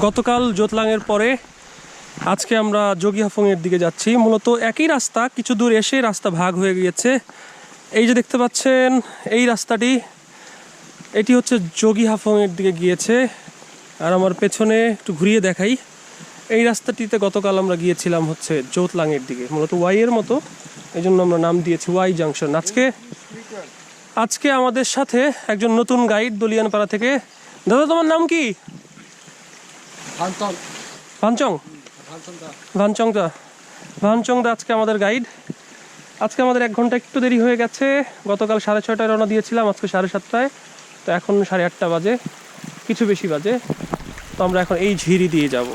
গতকাল জোতলাংয়ের পরে আজকে আমরা জগিহাফংয়ের দিকে যাচ্ছি। মূলত একই রাস্তা, কিছু দূর এসে রাস্তা ভাগ হয়ে গিয়েছে। এই যে দেখতে পাচ্ছেন এই রাস্তাটি, এটি হচ্ছে জগিহাফংয়ের দিকে গিয়েছে। আর আমার পেছনে একটু ঘুরিয়ে দেখাই, এই রাস্তাটিতে গতকাল আমরা গিয়েছিলাম হচ্ছে জোতলাংয়ের দিকে, মূলত ওয়াই এর মতো, এই জন্য আমরা নাম দিয়েছি ওয়াই জাংশন। আজকে আমাদের সাথে একজন নতুন গাইড দলিয়ানপাড়া থেকে। দাদা, তোমার নাম কি? ভানচং দা আজকে আমাদের গাইড। আজকে আমাদের 1 ঘন্টা একটু দেরি হয়ে গেছে। গতকাল 6:30টায় রওনা দিয়েছিলাম, আজকে 7:30টায়, তো এখন 8:30 বাজে, কিছু বেশি বাজে। তো আমরা এখন এই ঝিরি দিয়ে যাব।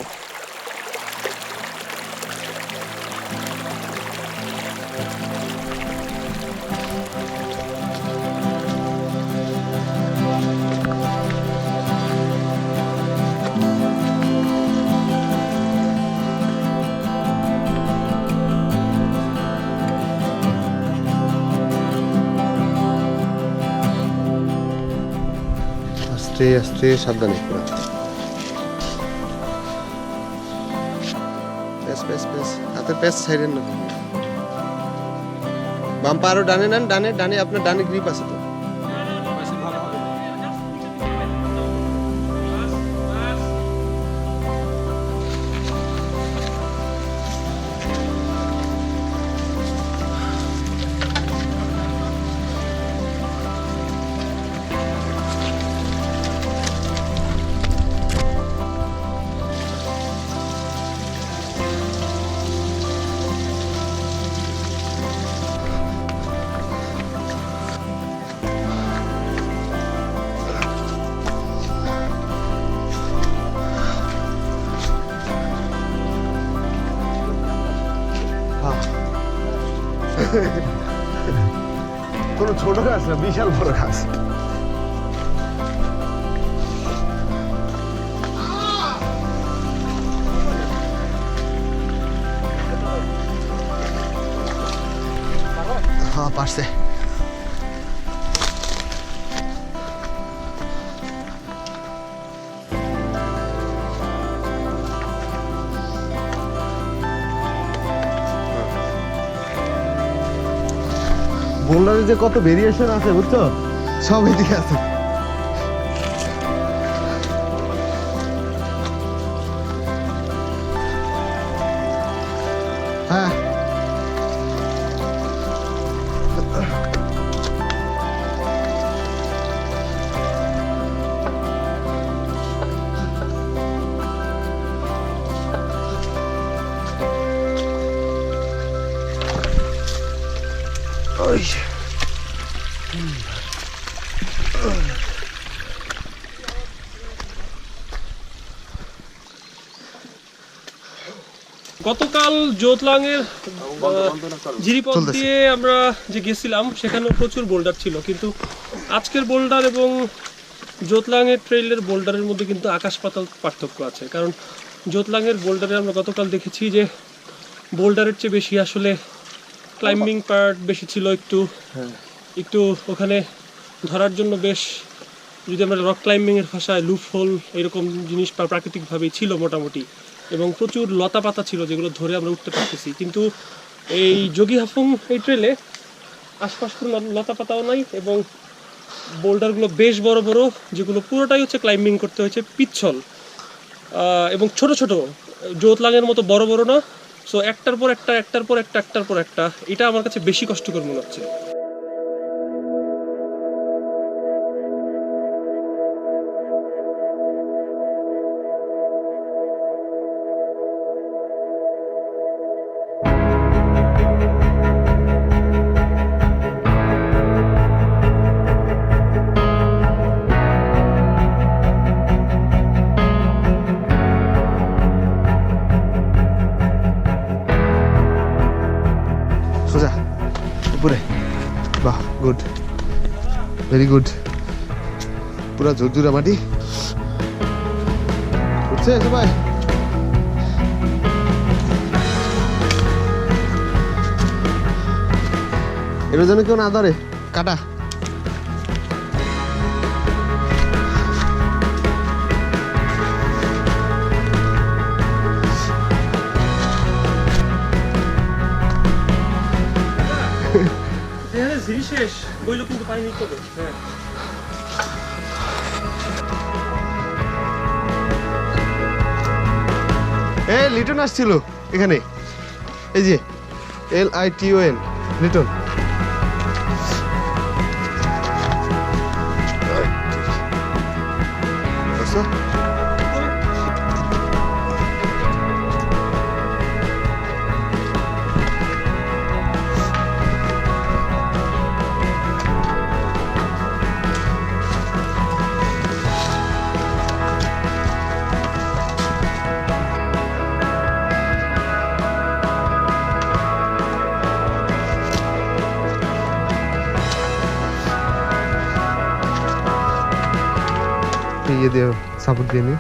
আস্তে সাবধানে পুরো হাতের প্যাচ ছাইড়েন না। বাম পা আরো ডানে নেন, ডানে আপনার ডানে গ্রিপ আছে তো। কোনো ছোট গাছ না, বিশাল বড় গাছ। হ্যাঁ, পারছে। বোল্ডারে যে কত ভেরিয়েশন আছে বুঝছো, সব এদিকে আছে। হ্যাঁ, গতকাল জোতলাংয়ের জিরিপথ দিয়ে আমরা যে গেছিলাম সেখানেও প্রচুর বোল্ডার ছিল, কিন্তু আজকের বোল্ডার এবং জোতলাংয়ের ট্রেইলের বোল্ডারের মধ্যে কিন্তু আকাশ পাতাল পার্থক্য আছে। কারণ জোতলাংয়ের বোল্ডারে আমরা গতকাল দেখেছি যে বোল্ডারের চেয়ে বেশি আসলে ক্লাইম্বিং পার্ট বেশি ছিল, একটু ওখানে ধরার জন্য বেশ, যদি আমরা রক ক্লাইম্বিংয়ের ভাষায় লুপ হোল এরকম জিনিস প্রাকৃতিকভাবেই ছিল মোটামুটি, এবং প্রচুর লতা পাতা ছিল যেগুলো ধরে আমরা উঠতে পারতেছি। কিন্তু এই জগিহাফং এই ট্রেলে আশপাশ কোনো লতা পাতাও নাই, এবং বোল্ডারগুলো বেশ বড় বড়, যেগুলো পুরোটাই হচ্ছে ক্লাইম্বিং করতে হয়েছে পিচ্ছল, এবং ছোট ছোট, জোতলাংয়ের মতো বড় বড় না। সো একটার পর একটা, এটা আমার কাছে বেশি কষ্টকর মনে হচ্ছে। সোজা উপরে, বাহ, গুড, ভেরি গুড। পুরা ঝুরঝুরা মাটি উঠছে সবাই। এর জন্য কেউ না ধরে কাটা। ঝিরি শেষ বইলো কিন্তু পানি নিতে হবে। হ্যাঁ লিটন আসছিল এখানে, এই যে LITON লিটন। ये दे साबुत देने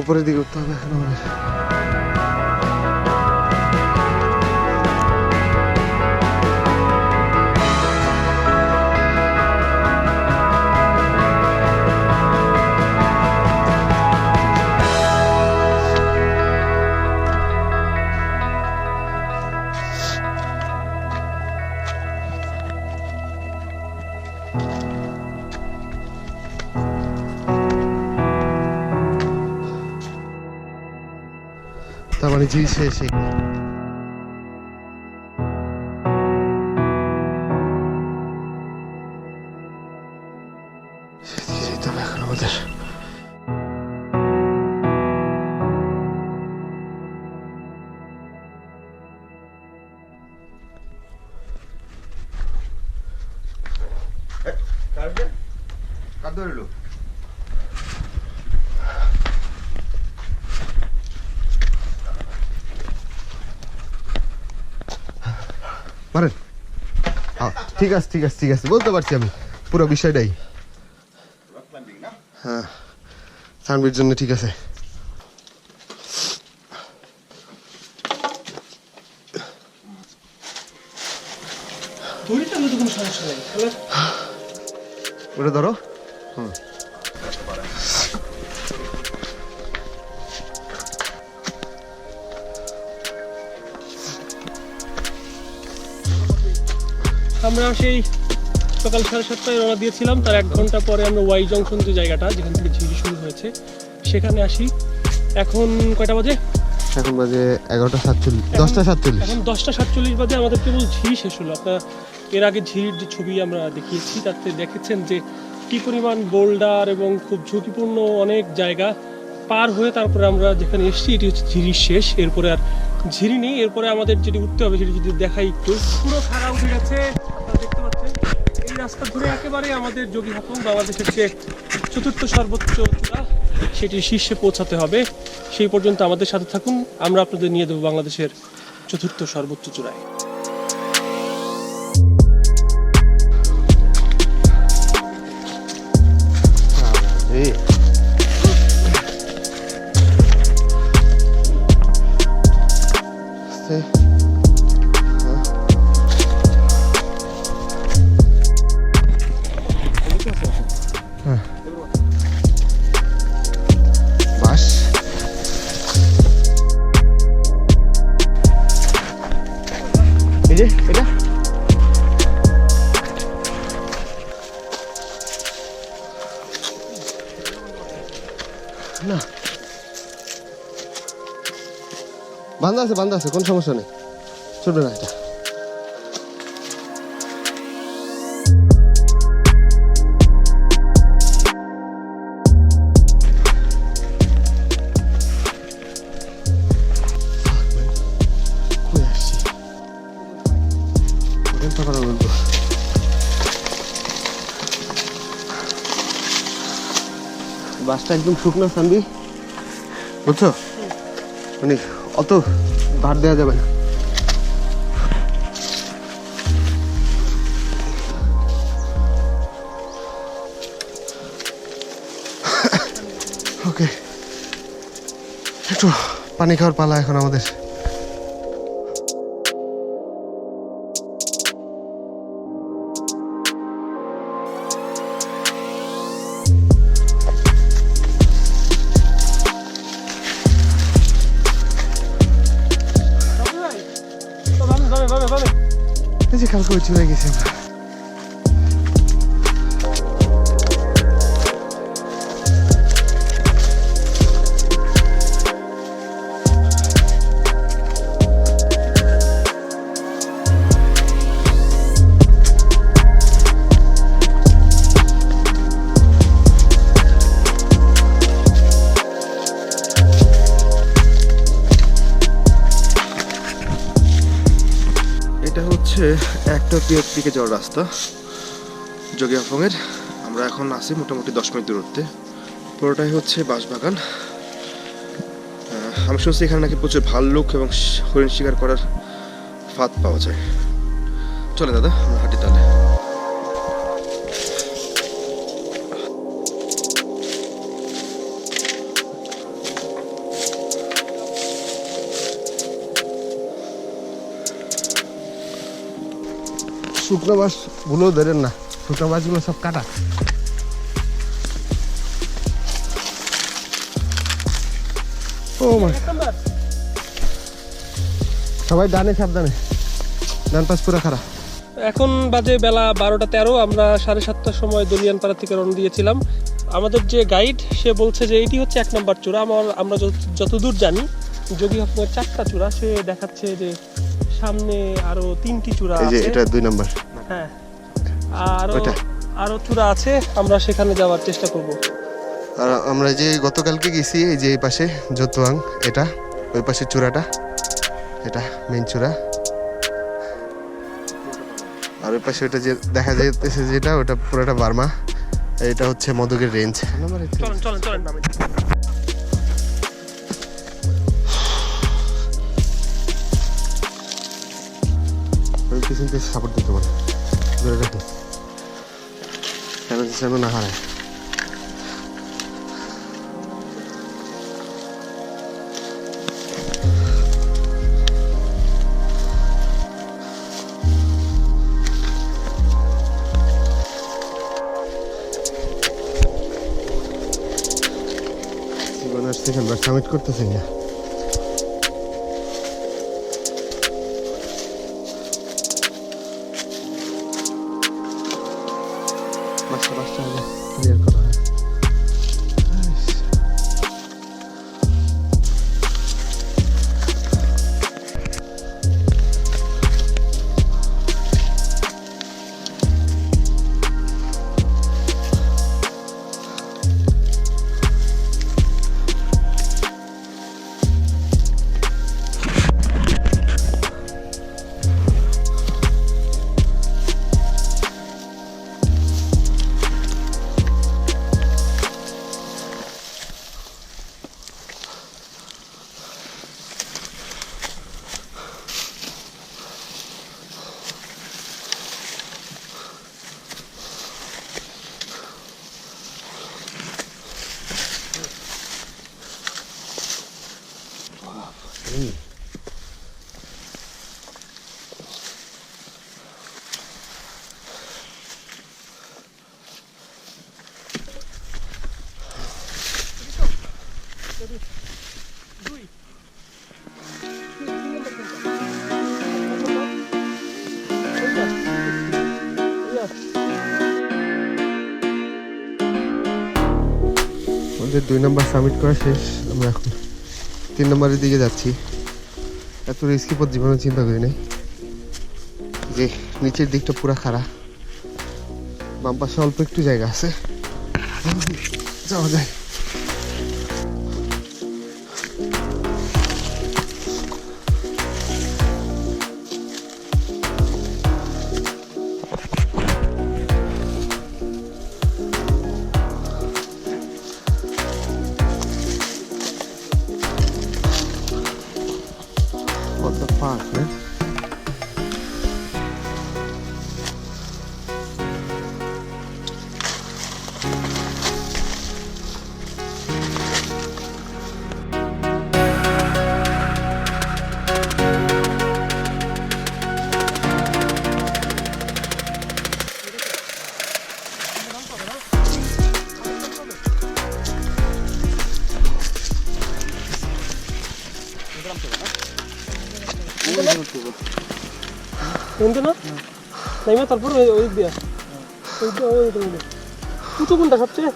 ऊपर दिखे उतना মানে ঝিরি শেষ। যেতে হবে এখন আমাদের। কার ধরলো? পারেন? হ্যাঁ ঠিক আছে ঠিক আছে ঠিক আছে, বলতে পারছি আমি পুরো বিষয়টাই। হ্যাঁ সানবির জন্য ঠিক আছে। ওটা ধরো। হুম আমরা সেই সকাল 7:30টায় রওনা দিয়েছিলাম, তার 1 ঘন্টা পরে আমরা ওয়াই জংশন যে জায়গাটা যেখান থেকে ঝিরি শুরু হয়েছে সেখানে আসি। এখন কয়টা বাজে? এখন বাজে 11:47, 10:47। এখন 10:47 বাজে, আমাদের কেবল ঝিরি শেষ হলো। আপনার এর আগে ঝিরির যে ছবি আমরা দেখিয়েছি তাতে দেখেছেন যে কী পরিমাণ বোল্ডার এবং খুব ঝুঁকিপূর্ণ অনেক জায়গা পার হয়ে তারপরে আমরা যেখানে এসেছি এটি হচ্ছে ঝিরির শেষ। এরপরে আর ঝিরি নেই। এরপরে আমাদের যেটি উঠতে হবে সেটি যদি দেখাই একটু, পুরো খাড়া উঠে গেছে আপনারা দেখতে পাচ্ছেন। এই রাস্তা ধরে একেবারে আমাদের যোগিহাফং বাংলাদেশের যে 4র্থ সর্বোচ্চ চূড়া সেটির শীর্ষে পৌঁছাতে হবে। সেই পর্যন্ত আমাদের সাথে থাকুন, আমরা আপনাদের নিয়ে দেবো বাংলাদেশের 4র্থ সর্বোচ্চ চূড়ায়। না বান্ধা আছে কোন সমস্যা নেই, চলবে না এটা। বাসটা একদম শুকনো সানবি, বুঝছো? মানে অত ভার দেওয়া যাবে না। ওকে, একটু পানি খাওয়ার পালা এখন আমাদের। এই যে কালকে চলে গেছি আমরা। এটা হচ্ছে একটা দিকে যাওয়ার রাস্তা জগিহাফং এর। আমরা এখন আছি মোটামুটি 10 মিনিট দূরত্বে। পুরোটাই হচ্ছে বাঁশবাগান। আমি শুনছি এখানে নাকি প্রচুর ভাল্লুক এবং হরিণ শিকার করার ফাঁদ পাওয়া যায়। চলে দাদা, আমরা হাঁটি তাহলে। শুকনো মাছ গুলো ধরেন না, শুকনো মাছগুলো সব কাটা। ও মা, সবাই ডানে সাবধানে, ডান পাশ পুরো খারাপ। এখন বাজে বেলা 12টা 13। আমরা 7:30টার সময় দলিয়ানপাড়া থেকে রওনা দিয়েছিলাম। আমাদের যে গাইড সে বলছে যে এটি হচ্ছে 1 নম্বর চূড়া। আমরা যতদূর জানি জগিহাফং এর 4টা চূড়া। সে দেখাচ্ছে যে সামনে আরো 3টি চূড়া আছে। এটা 2 নম্বর। হ্যাঁ, আরো চূড়া আছে, আমরা সেখানে যাওয়ার চেষ্টা করব। আর আমরা যে গতকালকে গেছি এই যে এই পাশে জতলাং, এটা ওই পাশে চূড়াটা, এটা মেইন চূড়া। আর ওই পাশে ওটা যে দেখা যাইতেছে যেটা, ওটা পুরোটা বার্মা। এটা হচ্ছে মদকের রেঞ্জ। চলেন চলেন চলেন। ওই পিছনকে সাপোর্ট দিতে পারে, ধরে রাখি যেন না হারায়। সেখানবার সামিট করতেছে না। বাচ্চা ক্লিয়ার করা হয়। আমাদের 2 নম্বর সাবমিট করা শেষ। আমরা এখন 3 নম্বরের দিকে যাচ্ছি। এত রিস্কি পথ জীবনে চিন্তা করি নাই। যে নিচের দিকটা পুরো খারাপ, বাম পাশে অল্প একটু জায়গা আছে, যাওয়া যায়। What the fuck, man? এনতে না নাইমা তারপর ওই দিয়া উঁচু কোনটা সবচেয়ে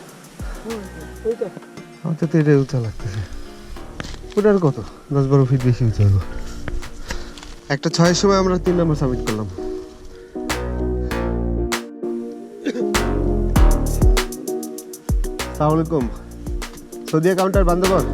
ওইটা আমার তো এটাই উঁচা লাগতেছে। ওটার কত 10-12 ফিট বেশি উঁচু হলো। একটা 6-এর সময় আমরা 3 নম্বর সাবমিট করলাম। আসসালামু আলাইকুম, সৌদিয়া কাউন্টার বান্দরবান।